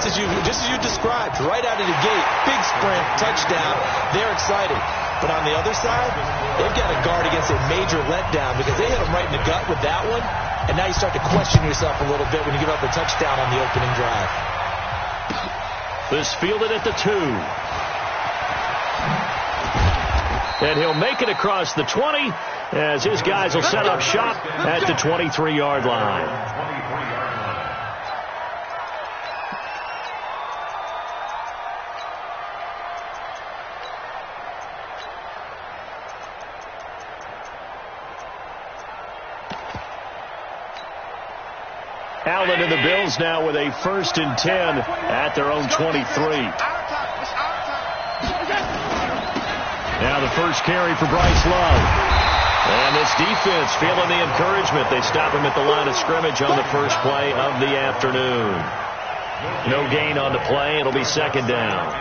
just as you described, right out of the gate, big sprint, touchdown. They're excited. But on the other side, they've got to guard against a major letdown because they hit them right in the gut with that one. And now you start to question yourself a little bit when you give up a touchdown on the opening drive. This fielded at the 2. And he'll make it across the 20 as his guys will set up shop at the 23-yard line. Allen and the Bills now with a 1st and 10 at their own 23. Now the first carry for Bryce Love. And this defense feeling the encouragement. They stop him at the line of scrimmage on the first play of the afternoon. No gain on the play. It'll be 2nd down.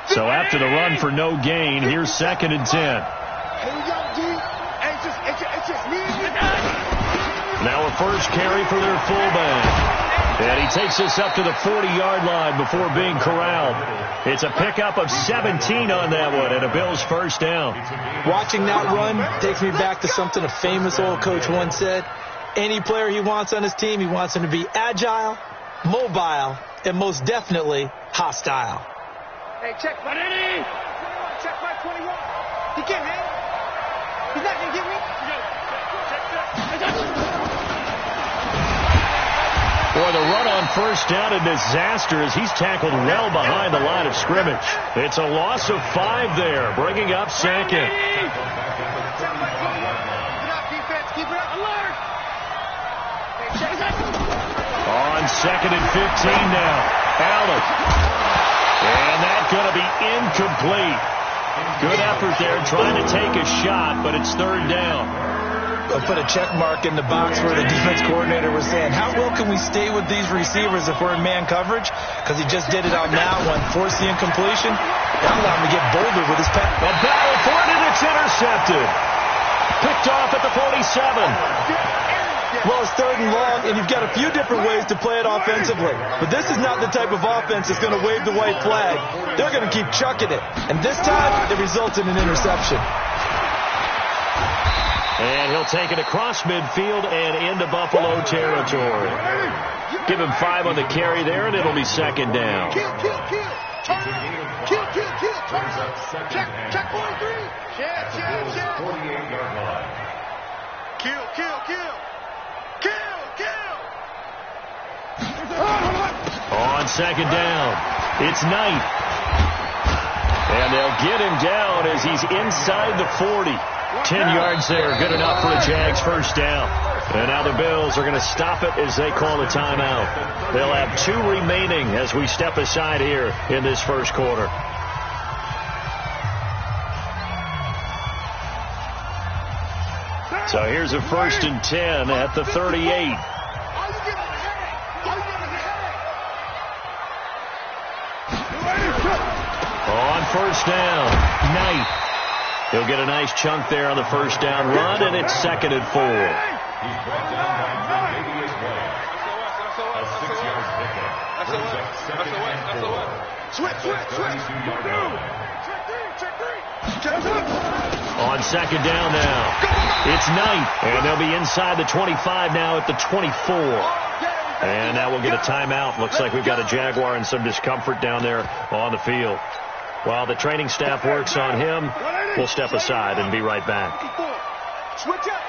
So after the run for no gain, here's 2nd and 10. Now a first carry for their fullback. And he takes us up to the 40-yard line before being corralled. It's a pickup of 17 on that one and a Bills 1st down. Watching that run takes me back to something a famous old coach once said. Any player he wants on his team, he wants him to be agile, mobile, and most definitely hostile. Hey, check my 21. Check my 21. He can't hang. He's not going to get me. Boy, the run on 1st down, a disaster as he's tackled well behind the line of scrimmage. It's a loss of 5 there, bringing up 2nd. On 2nd and 15 now, Allen. And that's going to be incomplete. Good effort there trying to take a shot, but it's 3rd down. I'll put a check mark in the box where the defense coordinator was saying, how well can we stay with these receivers if we're in man coverage? Because he just did it on that one, forced the incompletion. Now allow him to get bolder with his pass. A battle for it, and it's intercepted. Picked off at the 47. Well, it's 3rd and long, and you've got a few different ways to play it offensively. But this is not the type of offense that's going to wave the white flag. They're going to keep chucking it. And this time, it results in an interception. And he'll take it across midfield and into Buffalo territory. Give him 5 on the carry there, and it'll be 2nd down. Kill. Turn around. Kill. Turn around. Check 43. Check. 48-yard line. Kill. On 2nd down, it's Knight. And they'll get him down as he's inside the 40. 10 yards there, good enough for a Jags 1st down. And now the Bills are going to stop it as they call a timeout. They'll have 2 remaining as we step aside here in this 1st quarter. So here's a 1st and 10 at the 38. On 1st down, Knight. He'll get a nice chunk there on the 1st down run, and it's 2nd and 4. He's brought down by 88 plays. A 6-yard pickup. Brings up 2nd and 4. On 2nd down now, it's Knight, and they'll be inside the 25 now at the 24. And now we'll get a timeout. Looks like we've got a Jaguar in some discomfort down there on the field. While the training staff works on him, we'll step aside and be right back. Switch up.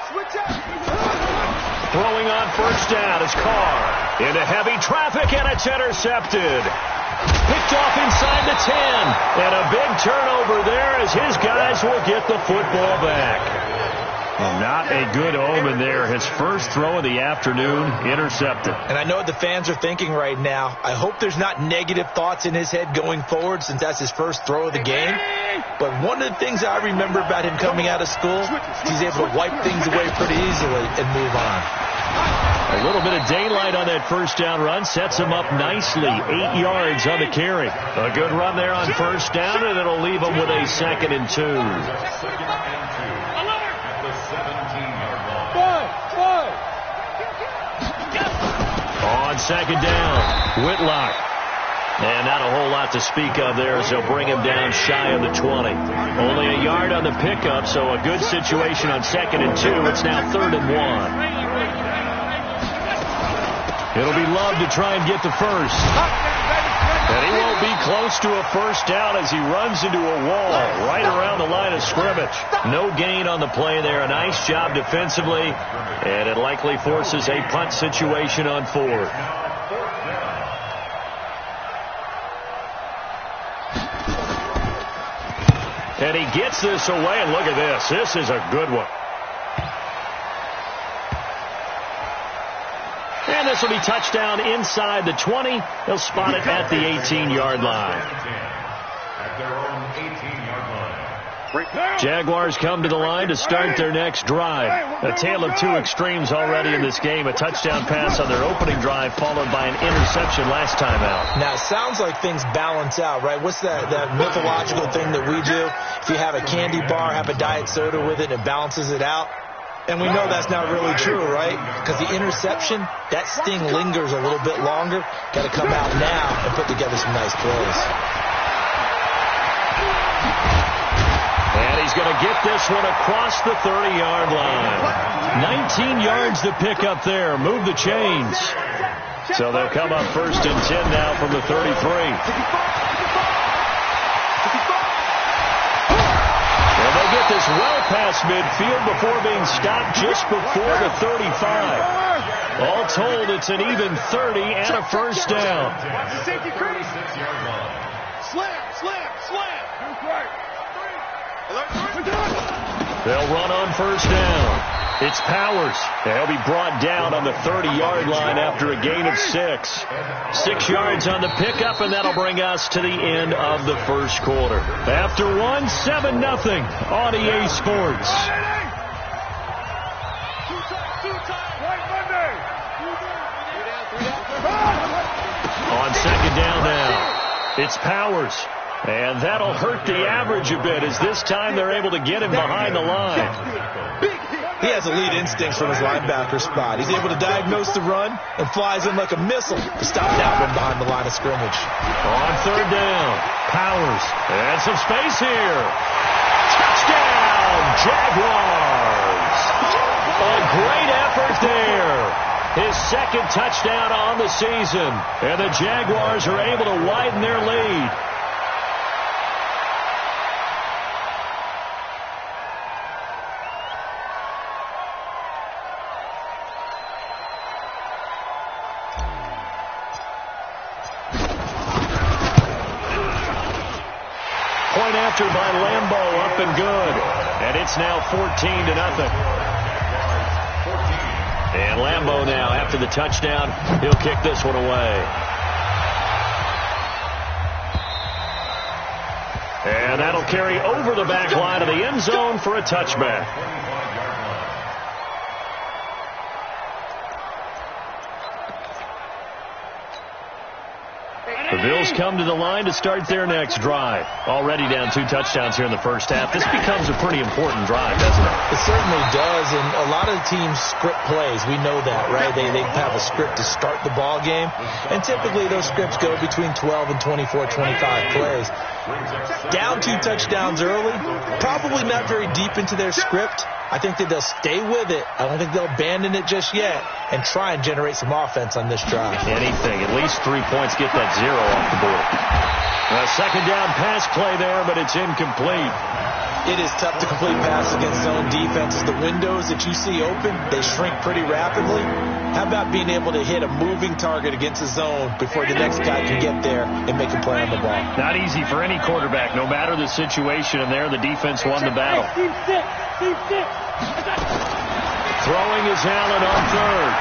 Throwing on 1st down is Carr. Into heavy traffic, and it's intercepted. Picked off inside the 10. And a big turnover there as his guys will get the football back. Not a good omen there. His first throw of the afternoon intercepted. And I know what the fans are thinking right now. I hope there's not negative thoughts in his head going forward since that's his first throw of the game. But one of the things I remember about him coming out of school is he's able to wipe things away pretty easily and move on. A little bit of daylight on that 1st down run sets him up nicely. 8 yards on the carry. A good run there on 1st down, and it'll leave him with a 2nd and 2. On second down, Whitlock. And not a whole lot to speak of there as they'll bring him down shy of the 20. Only a yard on the pickup, so a good situation on 2nd and 2. It's now 3rd and 1. It'll be Love to try and get the first. And he won't be close to a first down as he runs into a wall right around the line of scrimmage. No gain on the play there. A nice job defensively, and it likely forces a punt situation on 4th. And he gets this away, and look at this. This is a good one. And this will be touchdown inside the 20. They'll spot it at the 18-yard line. At their own 18-yard line. Jaguars come to the line to start their next drive. A tale of two extremes already in this game. A touchdown pass on their opening drive followed by an interception last time out. Now, it sounds like things balance out, right? What's that mythological thing that we do? If you have a candy bar, have a diet soda with it, it balances it out. And we know that's not really true, right? Because the interception, that sting lingers a little bit longer. Got to come out now and put together some nice plays. And he's going to get this one across the 30-yard line. 19 yards to pick up there. Move the chains. So they'll come up 1st and 10 now from the 33. Get this well past midfield before being stopped just before the 35. All told, it's an even 30 and a first down. They'll run on first down. It's Powers. They'll be brought down on the 30-yard line after a gain of 6. 6 yards on the pickup, and that'll bring us to the end of the first quarter. After 1, 7-0 on EA Sports. On second down now, it's Powers. And that'll hurt the average a bit as this time they're able to get him behind the line. He has elite instincts from his linebacker spot. He's able to diagnose the run and flies in like a missile to stop that one behind the line of scrimmage. On third down, Powers. And some space here. Touchdown, Jaguars. A great effort there. His second touchdown on the season. And the Jaguars are able to widen their lead. After by Lambeau, up and good. And it's now 14-0. And Lambeau now, after the touchdown, he'll kick this one away. And that'll carry over the back line of the end zone for a touchback. The Bills come to the line to start their next drive. Already down 2 touchdowns here in the first half. This becomes a pretty important drive, doesn't it? It certainly does, and a lot of the teams script plays. We know that, right? They have a script to start the ball game, and typically those scripts go between 12 and 24, 25 plays. Down 2 touchdowns early, probably not very deep into their script. I think that they'll stay with it. I don't think they'll abandon it just yet and try and generate some offense on this drive. Anything. At least 3 points. Get that 0 off the board. A second down pass play there, but it's incomplete. It is tough to complete passes against zone defenses. The windows that you see open, they shrink pretty rapidly. How about being able to hit a moving target against a zone before the next guy can get there and make a play on the ball? Not easy for any quarterback, no matter the situation, and there the defense won the battle. Throwing is Allen on third.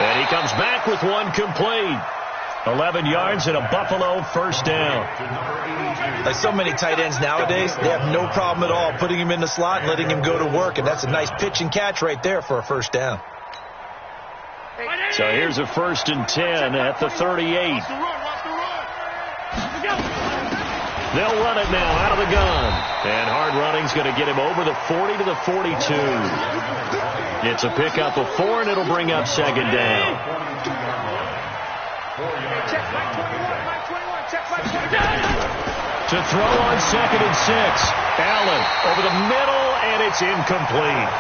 And he comes back with one complete. 11 yards and a Buffalo first down. Like so many tight ends nowadays, they have no problem at all putting him in the slot and letting him go to work, and that's a nice pitch and catch right there for a first down. So here's a 1st and 10 at the 38. They'll run it now out of the gun. And hard running's going to get him over the 40 to the 42. It's a pickup of 4, and it'll bring up second down. To throw on 2nd and 6. Allen over the middle, and it's incomplete.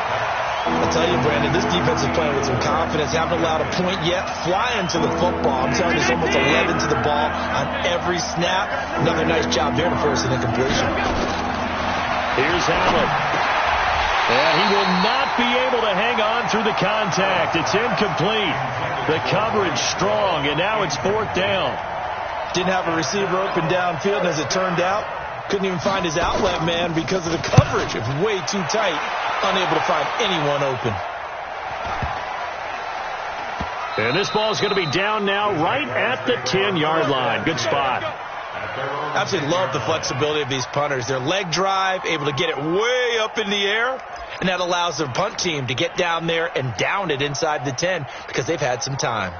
I'll tell you, Brandon, this defense is playing with some confidence. Haven't allowed a point yet. Flying to the football. I'm telling you, it's almost 11 to the ball on every snap. Another nice job there to force an incompletion. Here's Allen. And he will not be able to hang on through the contact. It's incomplete. The coverage strong, and now it's 4th down. Didn't have a receiver open downfield, and as it turned out, couldn't even find his outlet man because of the coverage. It was way too tight, unable to find anyone open. And this ball is going to be down now right at the 10-yard line. Good spot. Absolutely love the flexibility of these punters. Their leg drive, able to get it way up in the air, and that allows their punt team to get down there and down it inside the 10 because they've had some time.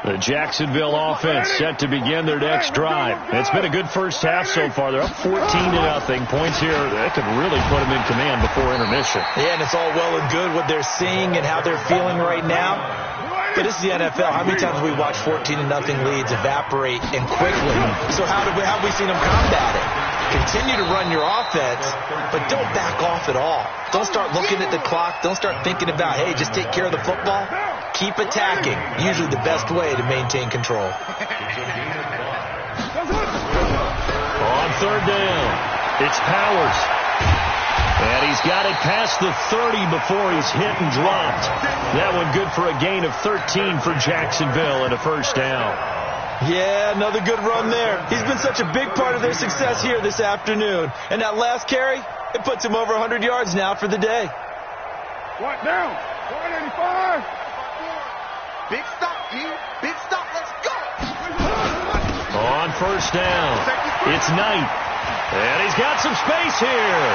The Jacksonville offense set to begin their next drive. It's been a good first half so far. They're up 14-0. Points here that could really put them in command before intermission. Yeah, and it's all well and good what they're seeing and how they're feeling right now. But this is the NFL. How many times have we watched 14-0 leads evaporate and quickly? So how have we seen them combat it? Continue to run your offense, but don't back off at all. Don't start looking at the clock. Don't start thinking about, hey, just take care of the football. Keep attacking. Usually the best way to maintain control. On 3rd down, it's Powers. And he's got it past the 30 before he's hit and dropped. That one good for a gain of 13 for Jacksonville and a 1st down. Yeah, another good run there. He's been such a big part of their success here this afternoon. And that last carry, it puts him over 100 yards now for the day. What down? 185. Big stop, G. Big stop. Let's go. On 1st down, it's Knight. And he's got some space here.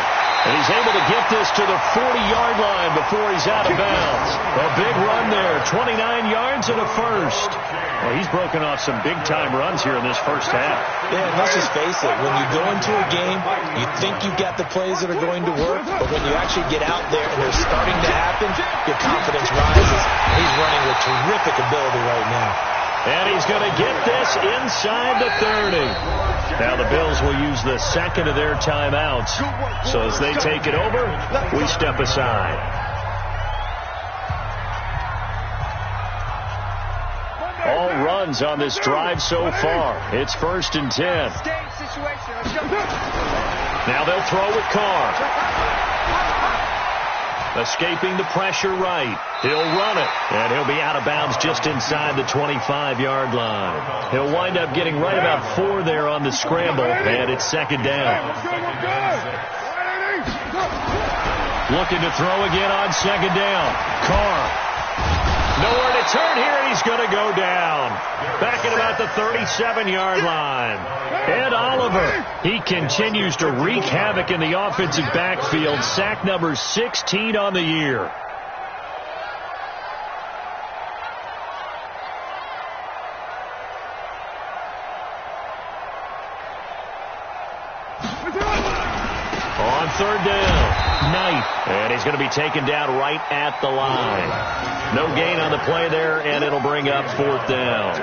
And he's able to get this to the 40-yard line before he's out of bounds. A big run there, 29 yards and a 1st. Well, he's broken off some big-time runs here in this first half. Yeah, let's just face it. When you go into a game, you think you've got the plays that are going to work, but when you actually get out there and they're starting to happen, your confidence rises. He's running with terrific ability right now. And he's going to get this inside the 30. Now the Bills will use the second of their timeouts. So as they take it over, we step aside. All runs on this drive so far. It's 1st and 10. Now they'll throw with Carr. Escaping the pressure right. He'll run it, and he'll be out of bounds just inside the 25-yard line. He'll wind up getting right about 4 there on the scramble, and it's 2nd down. Looking to throw again on 2nd down. Carr. Nowhere to turn here, and he's going to go down. Back at about the 37-yard line. And Oliver, he continues to wreak havoc in the offensive backfield. Sack number 16 on the year. On 3rd down, Knight. And he's going to be taken down right at the line. No gain on the play there, and it'll bring up 4th down.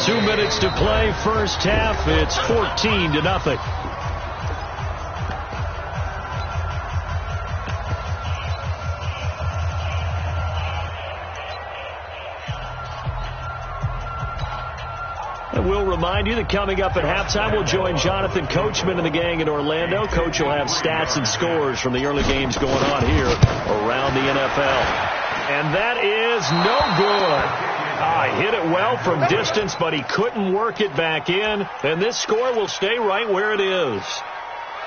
2 minutes to play, first half. It's 14-0. And we'll remind you that coming up at halftime, we'll join Jonathan Coachman and the gang in Orlando. Coach will have stats and scores from the early games going on here around the NFL. And that is no good. Hit it well from distance, but he couldn't work it back in. And this score will stay right where it is.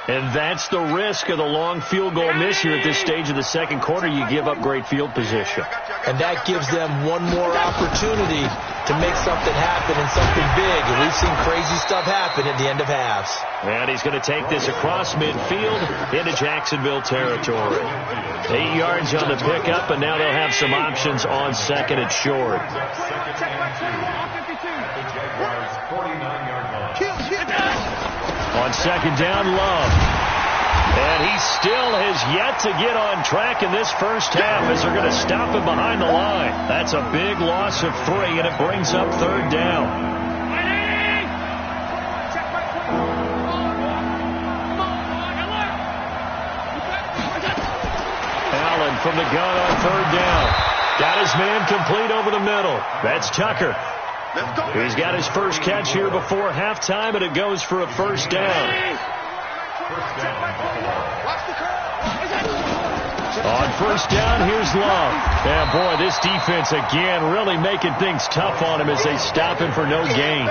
And that's the risk of the long field goal miss here at this stage of the second quarter. You give up great field position. And that gives them one more opportunity to make something happen and something big. And we've seen crazy stuff happen at the end of halves. And he's going to take this across midfield into Jacksonville territory. 8 yards on the pickup, and now they'll have some options on 2nd and short. On 2nd down, Love. And he still has yet to get on track in this first half as they're going to stop him behind the line. That's a big loss of 3, and it brings up third down. Allen from the gun on third down. Got his man complete over the middle. That's Tucker. He's got his first catch here before halftime, and it goes for a first down. On first down, here's Love. And, boy, this defense, again, really making things tough on him as they stop him for no gain.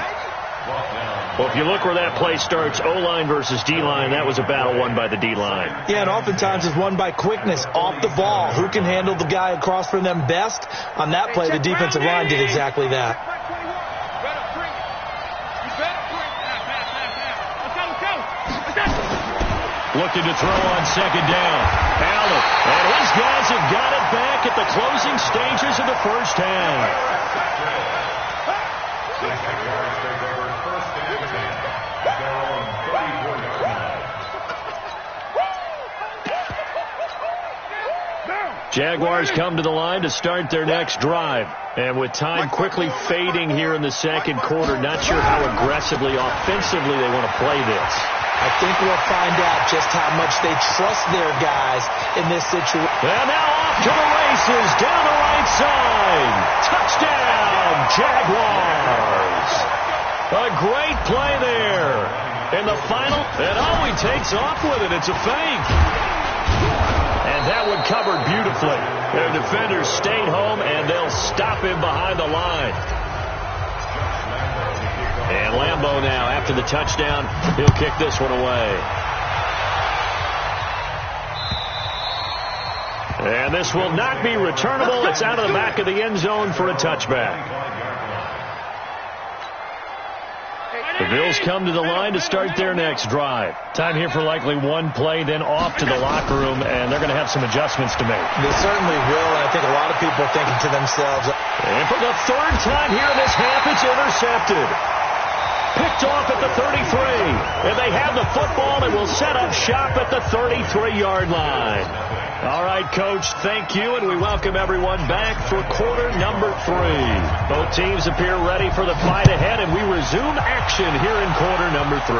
Well, if you look where that play starts, O-line versus D-line, that was a battle won by the D-line. Yeah, and oftentimes it's won by quickness off the ball. Who can handle the guy across from them best? On that play, the defensive line did exactly that. Looking to throw on second down. Allen. And his guys have got it back at the closing stages of the first half. Jaguars come to the line to start their next drive. And with time quickly fading here in the second quarter, not sure how aggressively, offensively they want to play this. I think we'll find out just how much they trust their guys in this situation. And now off to the races, down the right side. Touchdown, Jaguars. A great play there. In the final, and he takes off with it. It's a fake. And that one covered beautifully. Their defenders stayed home, and they'll stop him behind the line. And Lambeau now, after the touchdown, he'll kick this one away. And this will not be returnable. It's out of the back of the end zone for a touchback. The Bills come to the line to start their next drive. Time here for likely one play, then off to the locker room, and they're going to have some adjustments to make. They certainly will, and I think a lot of people are thinking to themselves. And for the third time here in this half, it's intercepted. Picked off at the 33. And they have the football and will set up shop at the 33-yard line. All right, Coach, thank you, and we welcome everyone back for quarter number 3. Both teams appear ready for the fight ahead, and we resume action here in quarter number 3.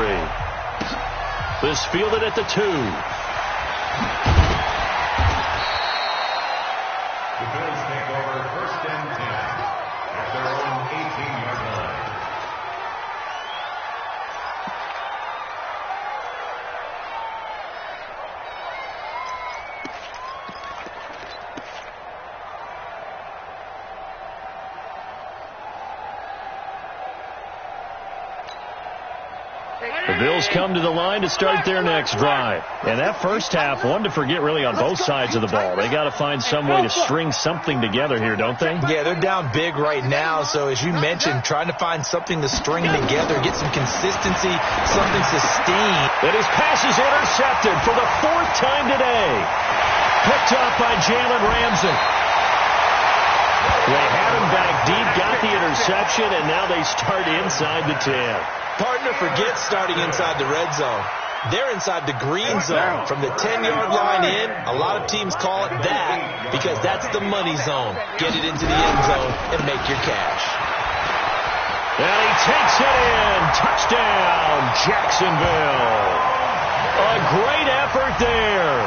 This fielded at the 2. The Bills take over first and 10 at their own 18-yard line. The Bills come to the line to start their next drive. And that first half, one to forget really on both sides of the ball. They got to find some way to string something together here, don't they? Yeah, they're down big right now. So as you mentioned, trying to find something to string together, get some consistency, something sustained. And his pass is intercepted for the 4th time today. Picked up by Jalen Ramsey. They had him back deep, got the interception, and now they start inside the 10. Partner, forget starting inside the red zone. They're inside the green zone. From the 10-yard line in, a lot of teams call it that because that's the money zone. Get it into the end zone and make your cash. And he takes it in. Touchdown, Jacksonville. A great effort there.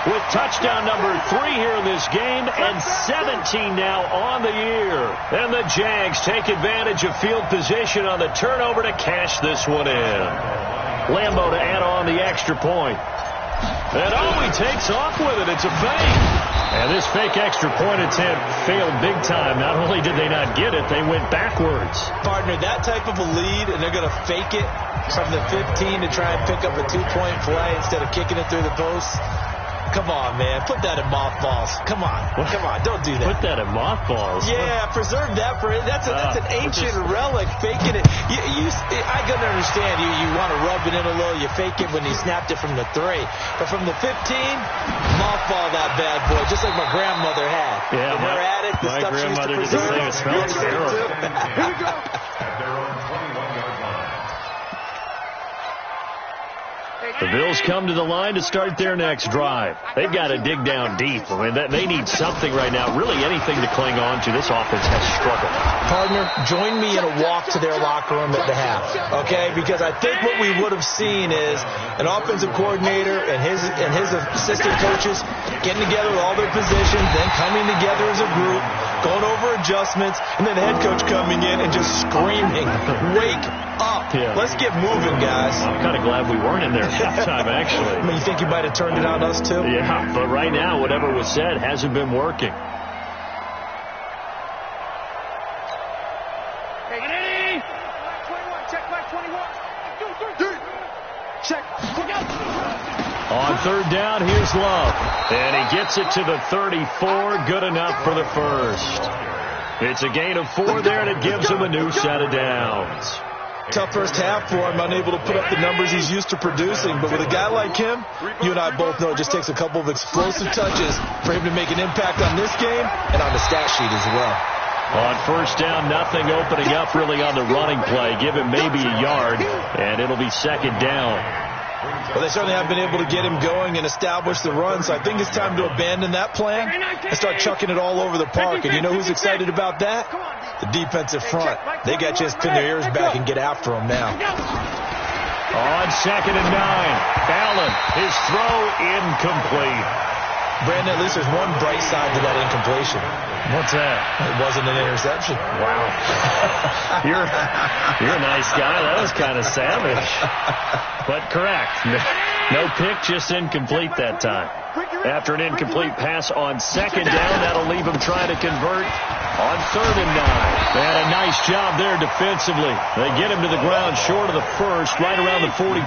With touchdown number 3 here in this game and 17 now on the year. And the Jags take advantage of field position on the turnover to cash this one in. Lambeau to add on the extra point. And he takes off with it. It's a fake. And this fake extra point attempt failed big time. Not only did they not get it, they went backwards. Partner, that type of a lead, and they're going to fake it from the 15 to try and pick up a 2-point play instead of kicking it through the post. Come on, man. Put that in mothballs. Come on. Come on. Don't do that. Put that in mothballs? Yeah, preserve that for it. That's an ancient relic, faking it. I can understand. You want to rub it in a little. You fake it when you snapped it from the 3. But from the 15, mothball that bad boy, just like my grandmother had. Yeah, in her attic, the stuff she used to preserve. It smells terrible. Here we go. At their own 21-yard line. The Bills come to the line to start their next drive. They've got to dig down deep. I mean, they need something right now, really anything to cling on to. This offense has struggled. Partner, join me in a walk to their locker room at the half, okay? Because I think what we would have seen is an offensive coordinator and his assistant coaches getting together with all their positions, then coming together as a group, going over adjustments, and then the head coach coming in and just screaming, "Wake up. Yeah. Let's get moving, guys." I'm kind of glad we weren't in there at halftime, actually. I mean, you think you might have turned it on us, too? Yeah, but right now, whatever was said hasn't been working. Hey, 21, check my 21. Check. On third down, here's Love. And he gets it to the 34. Good enough for the first. It's a gain of 4 there, and it gives him a new set of downs. Tough first half for him, unable to put up the numbers he's used to producing. But with a guy like him, you and I both know it just takes a couple of explosive touches for him to make an impact on this game and on the stat sheet as well. On first down, nothing opening up really on the running play. Give him maybe a yard, and it'll be second down. Well, they certainly have been able to get him going and establish the run, so I think it's time to abandon that plan and start chucking it all over the park. And you know who's excited about that? The defensive front. They got to just pin their ears back and get after him now. On second and 9, Allen, his throw incomplete. Brandon, at least there's one bright side to that incompletion. What's that? It wasn't an interception. Wow. You're a nice guy. That was kind of savage. But correct. No pick, just incomplete that time. After an incomplete pass on second down, that'll leave him trying to convert on third and 9. They had a nice job there defensively. They get him to the ground short of the first, right around the 42.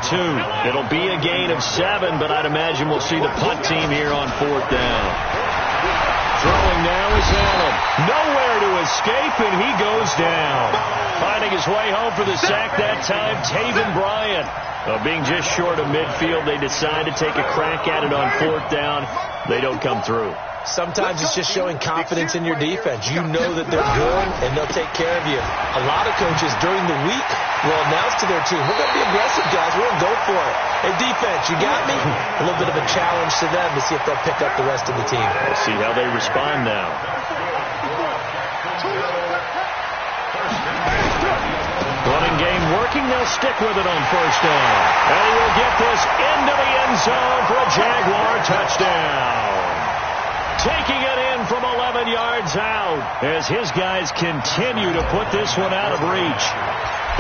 It'll be a gain of 7, but I'd imagine we'll see the punt team here on fourth down. Throwing now is Allen. Nowhere to escape, and he goes down. Finding his way home for the sack that time, Taven Bryan. Being just short of midfield, they decide to take a crack at it on fourth down. They don't come through. Sometimes it's just showing confidence in your defense. You know that they're good, and they'll take care of you. A lot of coaches during the week will announce to their team, we're going to be aggressive, guys. We're going to go for it. Hey, defense, you got me? A little bit of a challenge to them to see if they'll pick up the rest of the team. We'll see how they respond now. Running game working. They'll stick with it on first down. And he will get this into the end zone for a Jaguar touchdown. Taking it in from 11 yards out as his guys continue to put this one out of reach.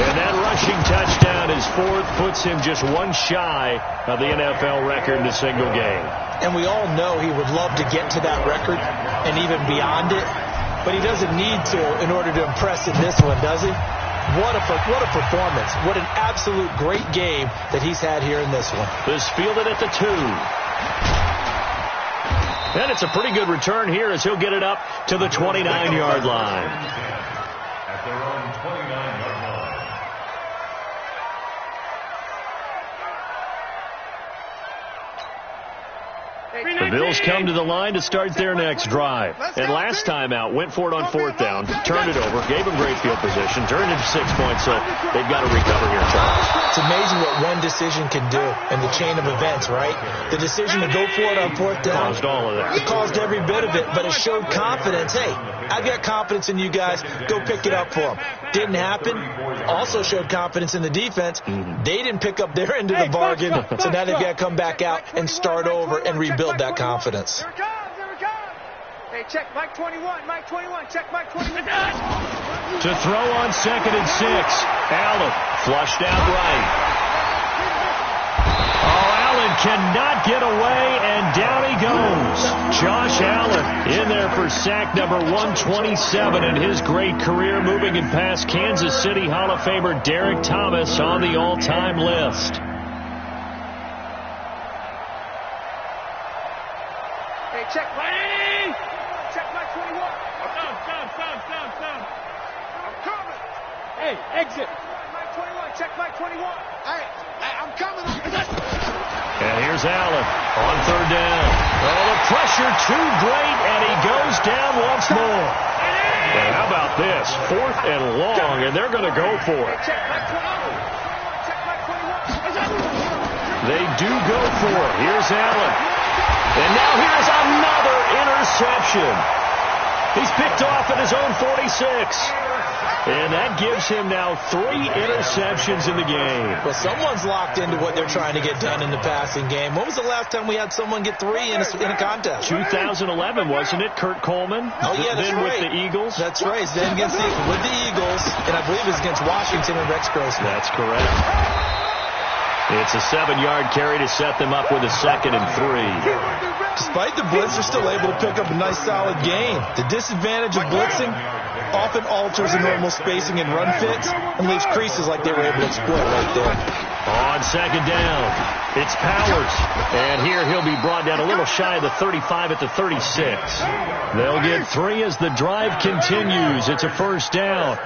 And that rushing touchdown, his fourth, puts him just one shy of the NFL record in a single game. And we all know he would love to get to that record and even beyond it. But he doesn't need to in order to impress in this one, does he? What a performance. What an absolute great game that he's had here in this one. This fielded at the 2. And it's a pretty good return here as he'll get it up to the 29-yard line. At their own 29-yard line. The Bills come to the line to start their next drive. And last time out, went for it on fourth down, turned it over, gave them great field position, turned it to 6 points, so they've got to recover here, Charles. It's amazing what one decision can do in the chain of events, right? The decision to go for it on fourth down Caused all of that. It caused every bit of it, but it showed confidence. Hey, I've got confidence in you guys. Go pick it up for them. Didn't happen. Also showed confidence in the defense. They didn't pick up their end of the bargain, so now they've got to come back out and start over and rebuild that confidence. Here it comes, here it comes. Hey, check Mike 21, Mike 21, check Mike 21. To throw on second and 6. Allen flushed out right. Oh, Allen cannot get away, and down he goes. Josh Allen in there for sack number 127 in his great career, moving it past Kansas City Hall of Famer Derek Thomas on the all-time list. Hey, check Mike. Check Mike 21. Stop. I'm coming. Hey, exit. Mike 21, check Mike 21. Hey, I'm coming. And here's Allen on third down. Oh, the pressure too great, and he goes down once more. And how about this? Fourth and long, and they're going to go for it. Check Mike 21. Check Mike 21. They do go for it. Here's Allen. And now here's another interception. He's picked off at his own 46. And that gives him now 3 interceptions in the game. Well, someone's locked into what they're trying to get done in the passing game. When was the last time we had someone get 3 in a contest? 2011, wasn't it? Kurt Coleman? Oh, yeah, that's then right. with the Eagles? That's right. Then with the Eagles, and I believe it was against Washington and Rex Grossman. That's correct. It's a 7-yard carry to set them up with a 2nd and 3. Despite the blitz, they're still able to pick up a nice, solid gain. The disadvantage of blitzing often alters the normal spacing and run fits and leaves creases like they were able to exploit right there. On 2nd down, it's Powers. And here he'll be brought down a little shy of the 35 at the 36. They'll get 3 as the drive continues. It's a 1st down.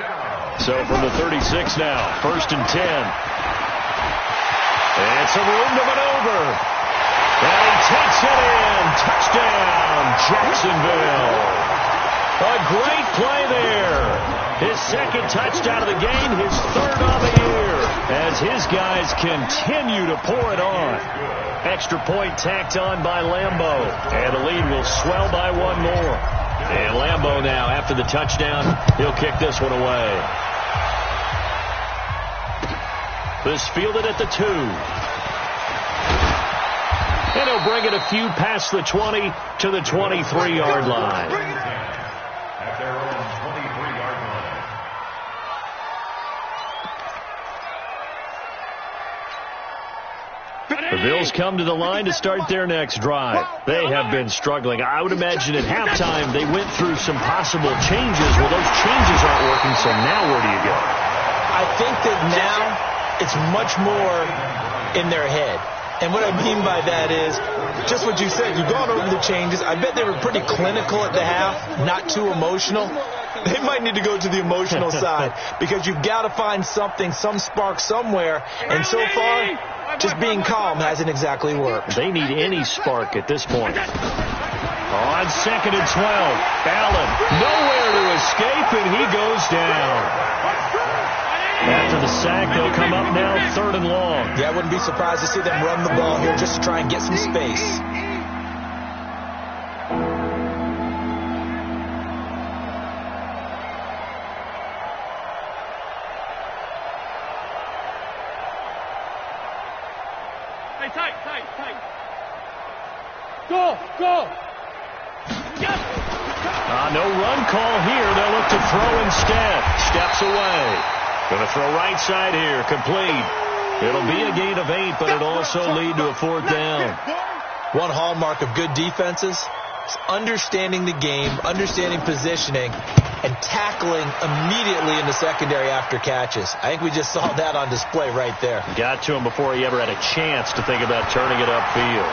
So from the 36 now, 1st and 10. And some room to maneuver. And he takes it in. Touchdown, Jacksonville. A great play there. His 2nd touchdown of the game, his 3rd on the year. As his guys continue to pour it on. Extra point tacked on by Lambeau. And the lead will swell by 1 more. And Lambeau now, after the touchdown, he'll kick this one away. This fielded at the 2. And he'll bring it a few past the 20 to the 23-yard line. At their own 23-yard line. The Bills come to the line to start their next drive. They have been struggling. I would imagine at halftime they went through some possible changes. Well, those changes aren't working, so now where do you go? I think that now it's much more in their head. And what I mean by that is just what you said. You've gone over the changes. I bet they were pretty clinical at the half, not too emotional. They might need to go to the emotional side because you've got to find something, some spark somewhere. And so far, just being calm hasn't exactly worked. They need any spark at this point. On 2nd and 12, Allen nowhere to escape, and he goes down. After the sack, they'll come up now 3rd and long. Yeah, I wouldn't be surprised to see them run the ball here just to try and get some space. Hey, tight. Go. Yes. No run call here. They'll look to throw instead. Steps away. Going to throw right side here. Complete. It'll be a gain of 8, but it'll also lead to a 4th down. One hallmark of good defenses is understanding the game, understanding positioning, and tackling immediately in the secondary after catches. I think we just saw that on display right there. Got to him before he ever had a chance to think about turning it upfield.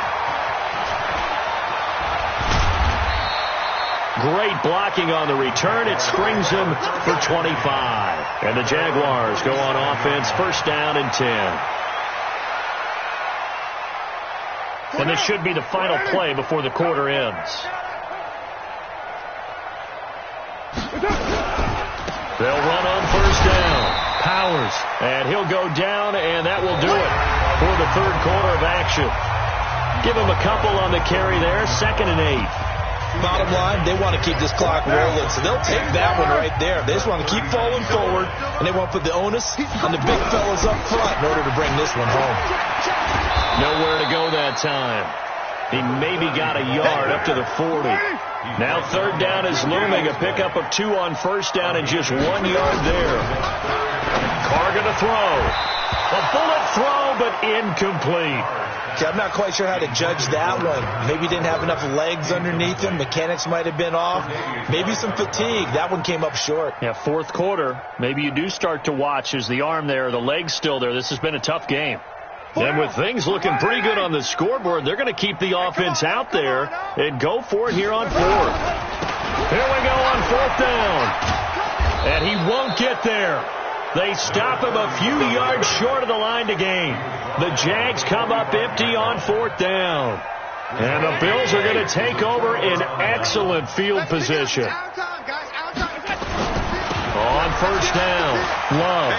Great blocking on the return. It springs him for 25. And the Jaguars go on offense, 1st down and 10. And this should be the final play before the quarter ends. They'll run on 1st down. Powers. And he'll go down, and that will do it for the 3rd quarter of action. Give him a couple on the carry there. 2nd and 8. Bottom line, they want to keep this clock rolling, so they'll take that one right there. They just want to keep falling forward, and they want to put the onus on the big fellas up front in order to bring this one home. Nowhere to go that time. He maybe got a yard up to the 40. Now 3rd down is looming. A pickup of 2 on 1st down and just 1 yard there. Carr going to throw. A bullet throw, but incomplete. Okay, I'm not quite sure how to judge that one. Maybe he didn't have enough legs underneath him. Mechanics might have been off. Maybe some fatigue. That one came up short. Yeah, 4th quarter. Maybe you do start to watch as the arm there, the leg's still there. This has been a tough game. And with things looking pretty good on the scoreboard, they're going to keep the offense out there and go for it here on 4th. Here we go on 4th down. And he won't get there. They stop him a few yards short of the line to gain. The Jags come up empty on 4th down. And the Bills are going to take over in excellent field position. On 1st down, Love.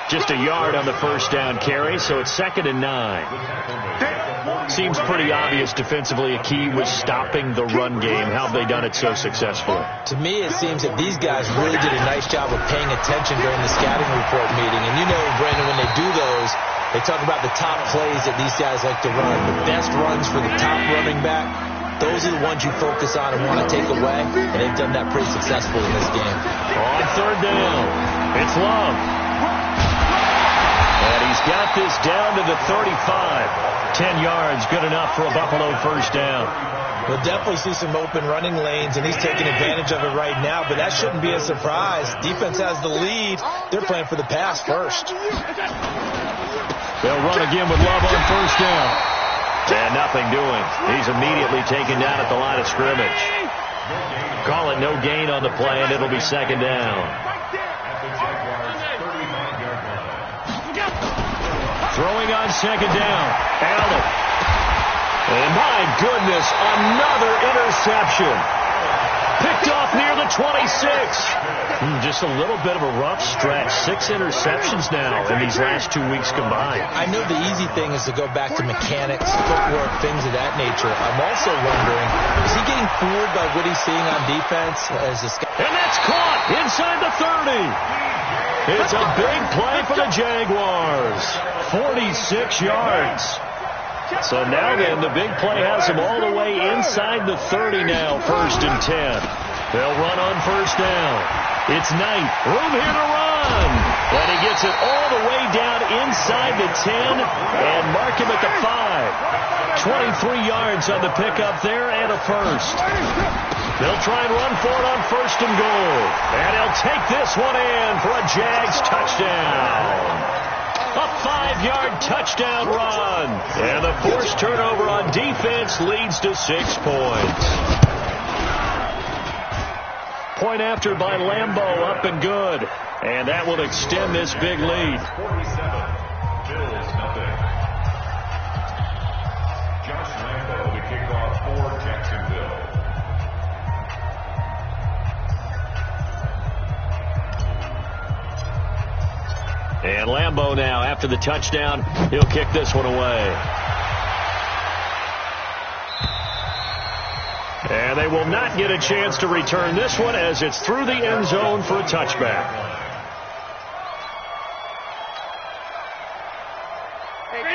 Just a yard on the first down carry, so it's 2nd and 9. Seems pretty obvious defensively a key was stopping the run game. How have they done it so successfully? To me, it seems that these guys really did a nice job of paying attention during the scouting report meeting. And you know, Brandon, when they do those, they talk about the top plays that these guys like to run, the best runs for the top running back. Those are the ones you focus on and want to take away, and they've done that pretty successfully in this game. On 3rd down, it's Love. And he's got this down to the 35. 10 yards, good enough for a Buffalo first down. We'll definitely see some open running lanes, and he's taking advantage of it right now, but that shouldn't be a surprise. Defense has the lead. They're playing for the pass first. They'll run again with Love on first down. And nothing doing. He's immediately taken down at the line of scrimmage. Call it no gain on the play, and it'll be 2nd down. Throwing on 2nd down. Allen. And my goodness, another interception. Picked off near the 26. Just a little bit of a rough stretch. 6 interceptions now in these last 2 weeks combined. I know the easy thing is to go back to mechanics, footwork, things of that nature. I'm also wondering, is he getting fooled by what he's seeing on defense? And that's caught inside the 30. It's a big play for the Jaguars. 46 yards. So now then, the big play has him all the way inside the 30 now, 1st and 10. They'll run on first down. It's Knight. Room here to run. And he gets it all the way down inside the 10 and mark him at the 5. 23 yards on the pickup there and a first. They'll try and run for it on 1st and goal. And he'll take this one in for a Jags touchdown. A 5-yard touchdown run. And the forced turnover on defense leads to 6 points. Point after by Lambeau, up and good. And that will extend this big lead. 47, Bills nothing. Josh Lambeau to kick off for Jacksonville. And Lambeau now, after the touchdown, he'll kick this one away. And they will not get a chance to return this one as it's through the end zone for a touchback.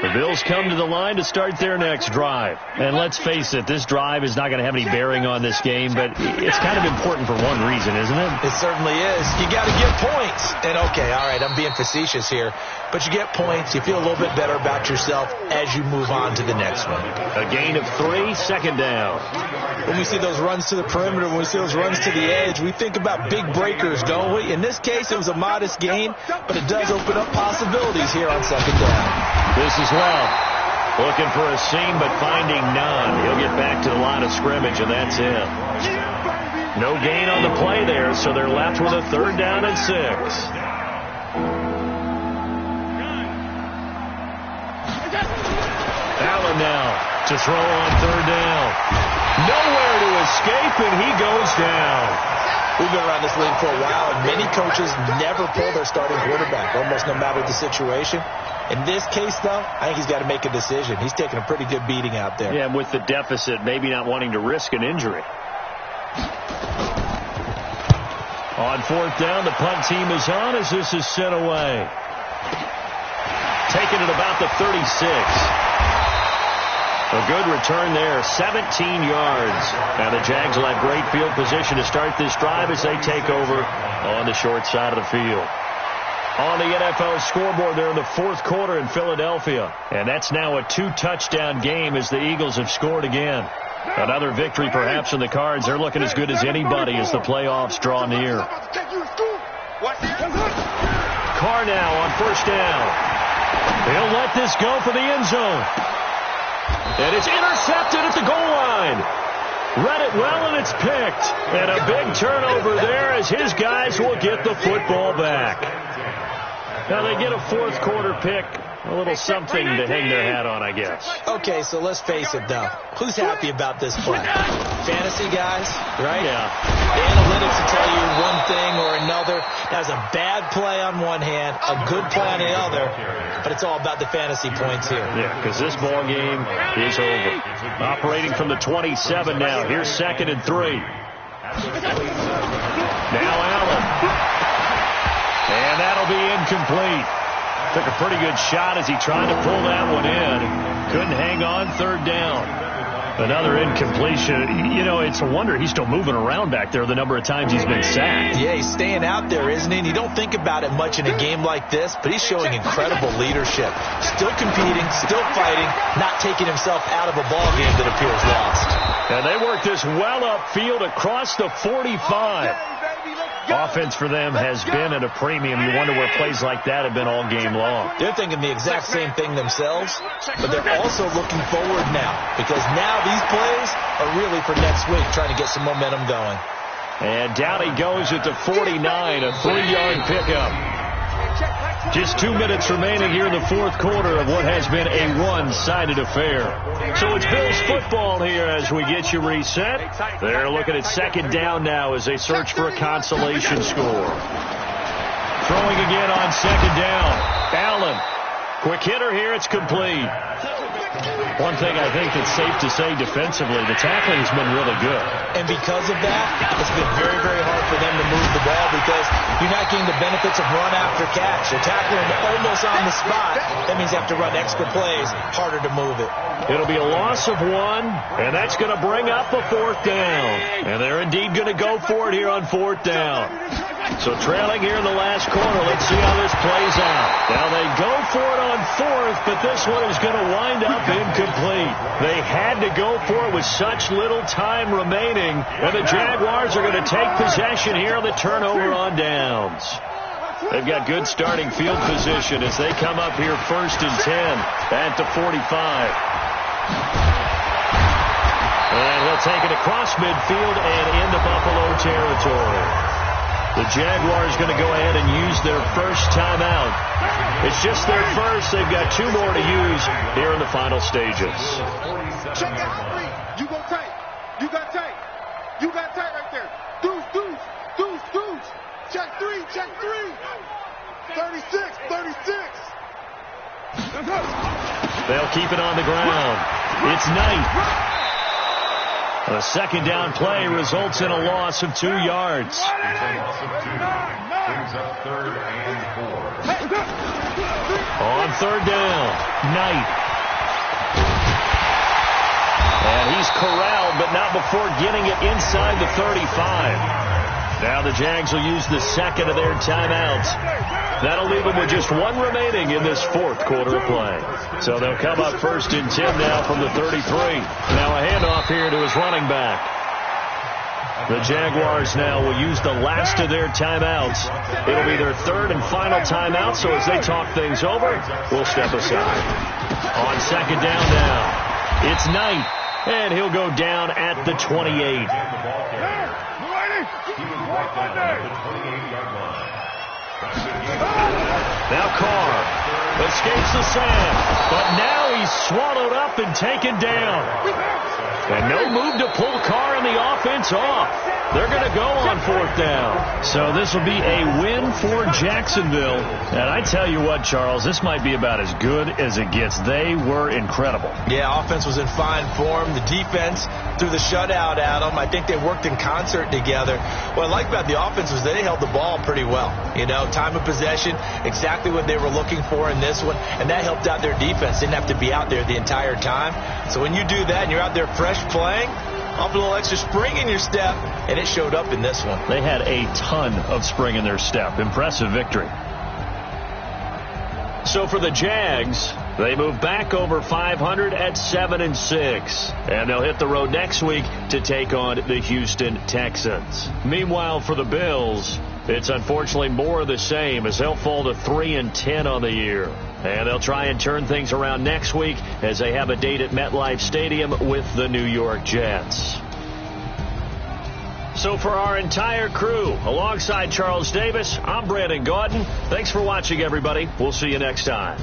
The Bills come to the line to start their next drive. And let's face it, this drive is not going to have any bearing on this game, but it's kind of important for one reason, isn't it? It certainly is. You got to get points. And okay, all right, I'm being facetious here, but you get points, you feel a little bit better about yourself as you move on to the next one. A gain of 3, 2nd down. When we see those runs to the perimeter, when we see those runs to the edge, we think about big breakers, don't we? In this case, it was a modest gain, but it does open up possibilities here on 2nd down. This is Love. Looking for a seam, but finding none. He'll get back to the line of scrimmage, and that's it. No gain on the play there, so they're left with a 3rd down and 6. Allen now to throw on 3rd down. Nowhere to escape, and he goes down. We've been around this league for a while, and many coaches never pull their starting quarterback, almost no matter the situation. In this case, though, I think he's got to make a decision. He's taking a pretty good beating out there. Yeah, and with the deficit, maybe not wanting to risk an injury. On 4th down, the punt team is on as this is sent away. Taking it about the 36. A good return there, 17 yards. Now the Jags will have great field position to start this drive as they take over on the short side of the field. On the NFL scoreboard, they're in the 4th quarter in Philadelphia. And that's now a 2-touchdown game as the Eagles have scored again. Another victory perhaps in the cards. They're looking as good as anybody as the playoffs draw near. Carr now on 1st down. He'll let this go for the end zone. And it's intercepted at the goal line. Read it well, and it's picked. And a big turnover there as his guys will get the football back. Now they get a 4th quarter pick A little something to hang their hat on, I guess. Okay, so let's face it, though. Who's happy about this play? Fantasy guys, right? Yeah. The analytics will tell you one thing or another. That was a bad play on one hand, a good play on the other, but it's all about the fantasy points here. Yeah, because this ball game is over. Operating from the 27 now. Here's 2nd and 3. Now Allen. And that'll be incomplete. Took a pretty good shot as he tried to pull that one in. Couldn't hang on. 3rd down. Another incompletion. You know, it's a wonder he's still moving around back there the number of times he's been sacked. Yeah, he's staying out there, isn't he? And you don't think about it much in a game like this, but he's showing incredible leadership. Still competing, still fighting, not taking himself out of a ball game that appears lost. And they work this well upfield across the 45. Offense for them has been at a premium. You wonder where plays like that have been all game long. They're thinking the exact same thing themselves, but they're also looking forward now because now these plays are really for next week, trying to get some momentum going. And down he goes at the 49, a 3-yard pickup. Just 2 minutes remaining here in the 4th quarter of what has been a one-sided affair. So it's Bills football here as we get you reset. They're looking at 2nd down now as they search for a consolation score. Throwing again on 2nd down. Allen. Quick hitter here. It's complete. One thing I think that's safe to say defensively, the tackling has been really good. And because of that, it's been very, very hard for them to move the ball because you're not getting the benefits of run after catch. You're tackling almost on the spot. That means you have to run extra plays, harder to move it. It'll be a loss of 1, and that's going to bring up a 4th down. And they're indeed going to go for it here on 4th down. So trailing here in the last quarter, let's see how this plays out. Now they go for it on 4th, but this one is going to wind up incomplete. They had to go for it with such little time remaining, and the Jaguars are going to take possession here on the turnover on downs. They've got good starting field position as they come up here 1st and 10 at the 45. And he'll take it across midfield and into Buffalo territory. The Jaguars going to go ahead and use their first timeout. It's just their first. They've got 2 more to use here in the final stages. Check out 3. You go tight. You got tight. You got tight right there. Deuce, deuce, deuce, deuce. Check 3, check 3. 36, 36. They'll keep it on the ground. It's Knight. A 2nd down play results in a loss of 2 yards. On 3rd down, Knight. And he's corralled, but not before getting it inside the 35. Now the Jags will use the 2nd of their timeouts. That'll leave them with just 1 remaining in this 4th quarter of play. So they'll come up 1st and 10 now from the 33. Now a handoff here to his running back. The Jaguars now will use the last of their timeouts. It'll be their 3rd and final timeout, so as they talk things over, we'll step aside. On 2nd down now, it's Knight, and he'll go down at the 28. Now Carr escapes the sand, but now he's swallowed up and taken down. And no move to pull Carr and the offense off. They're going to go on 4th down. So this will be a win for Jacksonville. And I tell you what, Charles, this might be about as good as it gets. They were incredible. Yeah, offense was in fine form. The defense threw the shutout at them. I think they worked in concert together. What I like about the offense was they held the ball pretty well. You know, time of possession, exactly what they were looking for in this one. And that helped out their defense. Didn't have to be out there the entire time. So when you do that and you're out there fresh playing, off a little extra spring in your step, and it showed up in this one. They had a ton of spring in their step. Impressive victory. So for the Jags, they move back over 500 at 7-6. And they'll hit the road next week to take on the Houston Texans. Meanwhile, for the Bills, it's unfortunately more of the same as they'll fall to 3-10 on the year. And they'll try and turn things around next week as they have a date at MetLife Stadium with the New York Jets. So for our entire crew, alongside Charles Davis, I'm Brandon Gaudin. Thanks for watching, everybody. We'll see you next time.